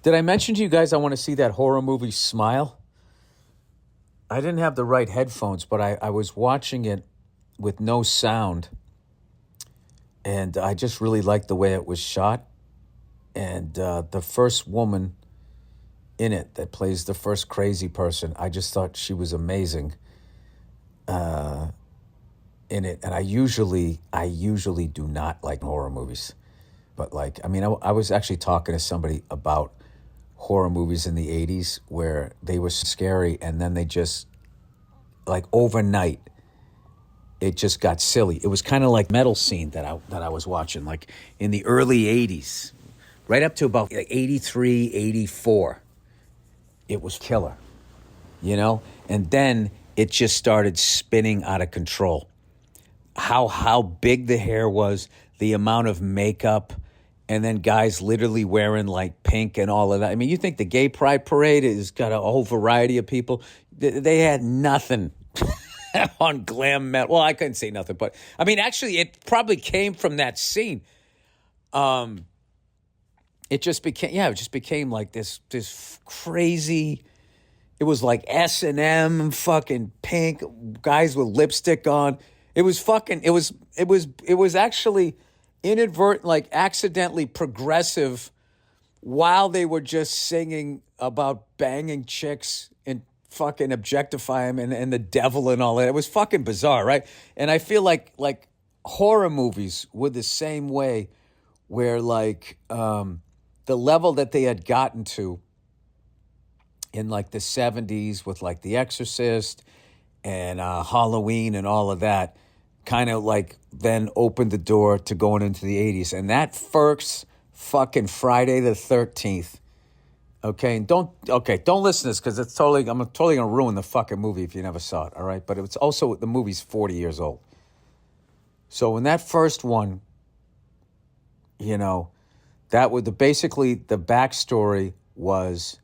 Did I mention to you guys I want to see that horror movie Smile? I didn't have the right headphones, but I was watching it with no sound. And I just really liked the way it was shot. And the first woman in it that plays the first crazy person, I just thought she was amazing in it. And I usually do not like horror movies. But I was actually talking to somebody about horror movies in the 80s where they were scary and then they just, like overnight, it just got silly. It was kind of like Metal Scene that I was watching, like in the early 80s, right up to about 83, 84. It was killer, And then it just started spinning out of control. How big the hair was, the amount of makeup, and then guys literally wearing like pink and all of that. I mean, you think the Gay Pride Parade has got a whole variety of people? They had nothing on glam metal. Well, I couldn't say nothing, but I mean, actually, it probably came from that scene. It just became like this crazy. It was like S&M, fucking pink, guys with lipstick on. It was actually inadvertent, like accidentally progressive, while they were just singing about banging chicks and fucking objectify them and the devil and all that. It was fucking bizarre, right? And I feel like horror movies were the same way, where the level that they had gotten to in like the 70s with like The Exorcist and Halloween and all of that, kind of like then opened the door to going into the 80s. And that first fucking Friday the 13th, okay? And don't listen to this because I'm totally going to ruin the fucking movie if you never saw it, all right? But it's also, the movie's 40 years old. So when that first one, that was basically the backstory was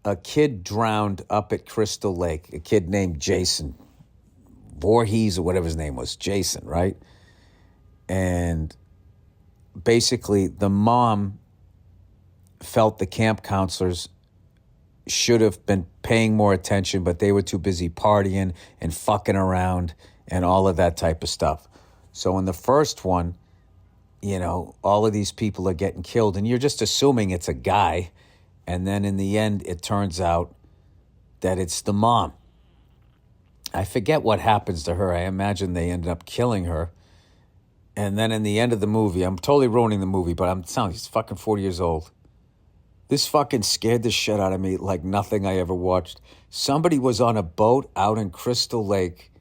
a kid drowned up at Crystal Lake, a kid named Jason Voorhees or whatever his name was, Jason, right? And basically the mom felt the camp counselors should have been paying more attention, but they were too busy partying and fucking around and all of that type of stuff. So in the first one, all of these people are getting killed and you're just assuming it's a guy. And then in the end, it turns out that it's the mom. I forget what happens to her. I imagine they ended up killing her. And then in the end of the movie, I'm totally ruining the movie, but I'm telling you, he's fucking 40 years old. This fucking scared the shit out of me like nothing I ever watched. Somebody was on a boat out in Crystal Lake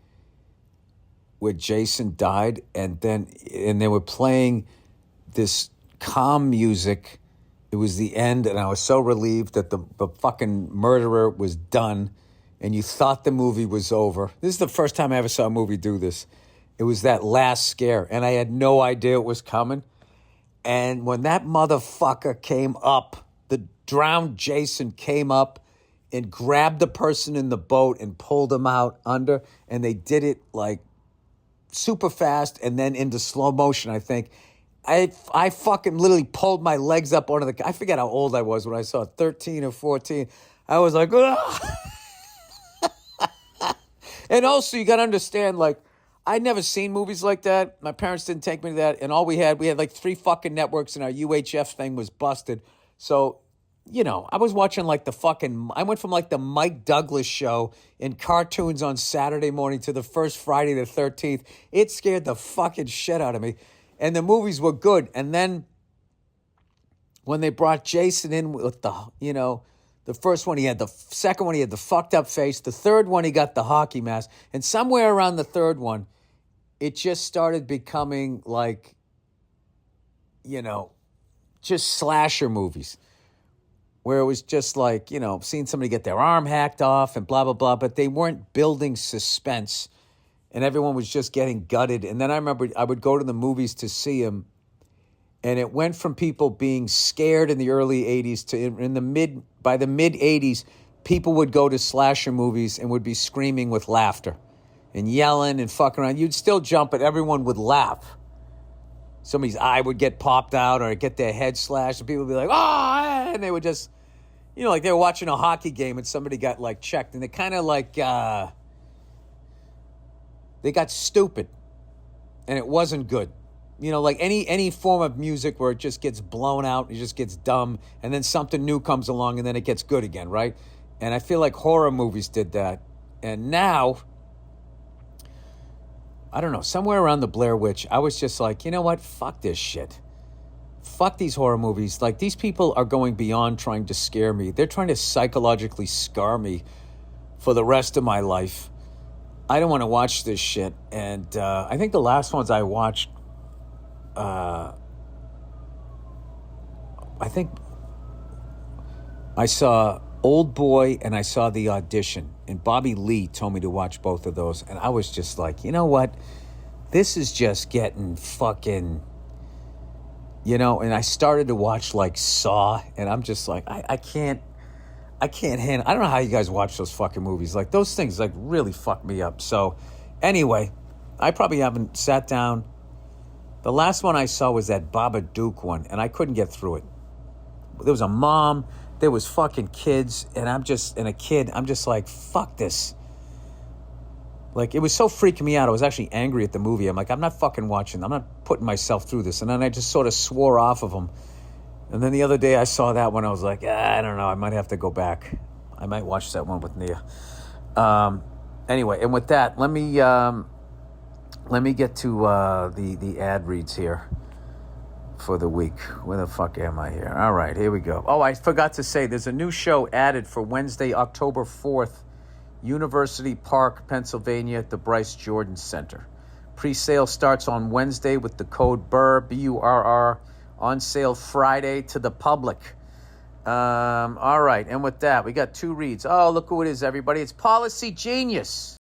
where Jason died, and they were playing this calm music. It was the end, and I was so relieved that the fucking murderer was done, and you thought the movie was over. This is the first time I ever saw a movie do this. It was that last scare, and I had no idea it was coming. And when that motherfucker came up, the drowned Jason came up and grabbed the person in the boat and pulled him out under, and they did it like super fast and then into slow motion, I think. I fucking literally pulled my legs up onto I forget how old I was when I saw it, 13 or 14. I was like, ugh. And also, you got to understand, like, I'd never seen movies like that. My parents didn't take me to that. And all we had like 3 fucking networks, and our UHF thing was busted. So, I was watching like I went from like the Mike Douglas show in cartoons on Saturday morning to the first Friday the 13th. It scared the fucking shit out of me. And the movies were good. And then when they brought Jason in with the first one, he had the second one, he had the fucked up face. The third one, he got the hockey mask. And somewhere around the third one, it just started becoming like, just slasher movies. Where it was just like, seeing somebody get their arm hacked off and blah, blah, blah. But they weren't building suspense. And everyone was just getting gutted. And then I remember I would go to the movies to see him. And it went from people being scared in the early 80s to by the mid 80s, people would go to slasher movies and would be screaming with laughter and yelling and fucking around. You'd still jump, but everyone would laugh. Somebody's eye would get popped out or get their head slashed, and people would be like, oh, and they would just, you know, like they were watching a hockey game and somebody got like checked and they kind of like, they got stupid and it wasn't good. You know, like any form of music where it just gets blown out, it just gets dumb, and then something new comes along and then it gets good again, right? And I feel like horror movies did that. And now, I don't know, somewhere around the Blair Witch, I was just like, you know what? Fuck this shit. Fuck these horror movies. Like, these people are going beyond trying to scare me. They're trying to psychologically scar me for the rest of my life. I don't want to watch this shit. And I think the last ones I watched, I think I saw Old Boy and I saw The Audition. And Bobby Lee told me to watch both of those. And I was just like, you know what? This is just getting fucking, you know, and I started to watch like Saw. And I'm just like, I can't handle, I don't know how you guys watch those fucking movies. Like, those things like really fuck me up. So anyway, I probably haven't sat down. The last one I saw was that Babadook one, and I couldn't get through it. There was a mom, there was fucking kids, and I'm just like, fuck this. Like, it was so freaking me out. I was actually angry at the movie. I'm like, I'm not fucking watching. I'm not putting myself through this. And then I just sort of swore off of them. And then the other day I saw that one. I was like, I don't know. I might have to go back. I might watch that one with Nia. Anyway, and with that, let me get to the ad reads here for the week. Where the fuck am I here? All right, here we go. Oh, I forgot to say, there's a new show added for Wednesday, October 4th, University Park, Pennsylvania, at the Bryce Jordan Center. Pre-sale starts on Wednesday with the code Burr, B-U-R-R, on sale Friday to the public. All right, and with that, we got two reads. Oh, look who it is, everybody. It's Policy Genius.